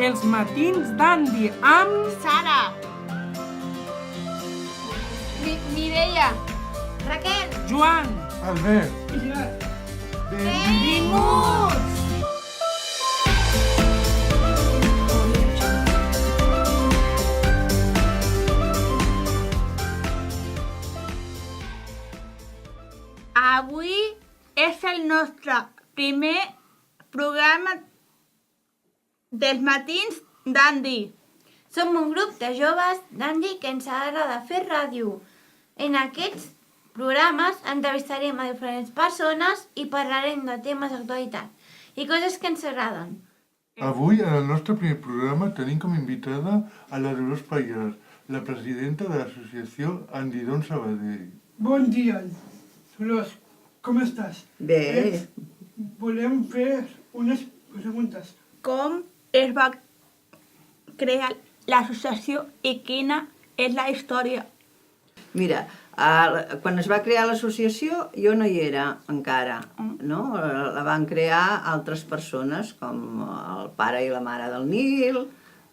Els matins d'Andy amb Sara, Mireia, Raquel, Joan. Albert, benvinguts! Avui és el nostre primer programa dels matins d'Andy. som un grup de joves d'Andy que ens agrada fer ràdio. En aquests programes entrevistarem a diferents persones i parlarem de temes d'actualitat i coses que ens agraden. avui en el nostre primer programa tenim com invitada a la Dolors Pallars, la presidenta de l'associació Andidon Sabadell. Bon dia, Dolors. Com estàs? Bé, Volem fer unes preguntes. Com es va crear l'associació i quina és la història? mira, quan es va crear l'associació jo no hi era encara, no? La van crear altres persones, com el pare i la mare del Nil,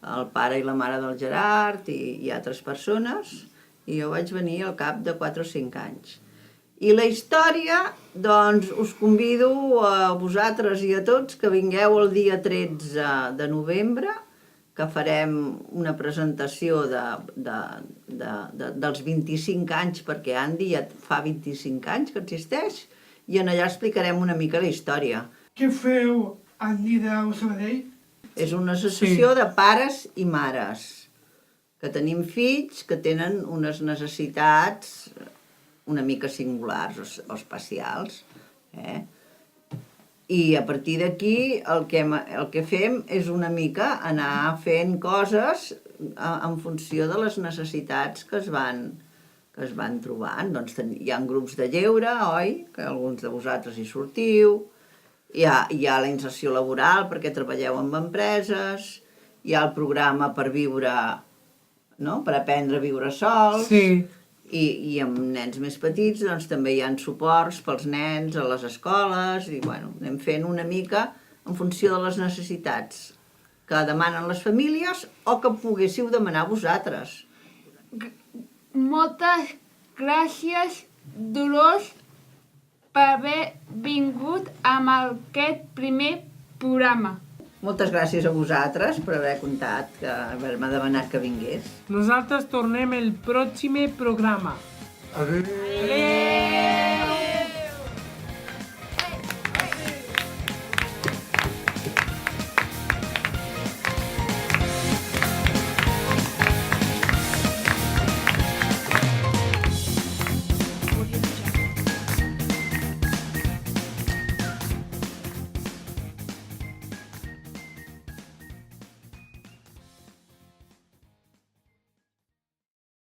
el pare i la mare del Gerard i altres persones, i jo vaig venir al cap de 4 o 5 anys. I la història, doncs, us convido a vosaltres i a tots que vingueu el dia 13 de novembre, que farem una presentació dels 25 anys, perquè Andy ja fa 25 anys que existeix, i en allà explicarem una mica la història. Què feu a Nida o Sabadell? És una associació de pares i mares, que tenim fills que tenen unes necessitats una mica singulars o especials, I a partir d'aquí el que fem és una mica anar fent coses en funció de les necessitats que es van trobant. Doncs hi ha grups de lleure, oi? Que alguns de vosaltres hi sortiu. Hi ha la inserció laboral perquè treballeu amb empreses. Hi ha el programa per viure, no? Per aprendre a viure sols. Sí. I amb nens més petits doncs, també hi ha suports pels nens a les escoles i anem fent una mica en funció de les necessitats que demanen les famílies o que poguéssiu demanar vosaltres. Moltes gràcies, Dolors, per haver vingut amb aquest primer programa. Moltes gràcies a vosaltres per haver comptat, que haver-me demanat que vingués. Nosaltres tornem el pròxim programa. Adéu! Adéu!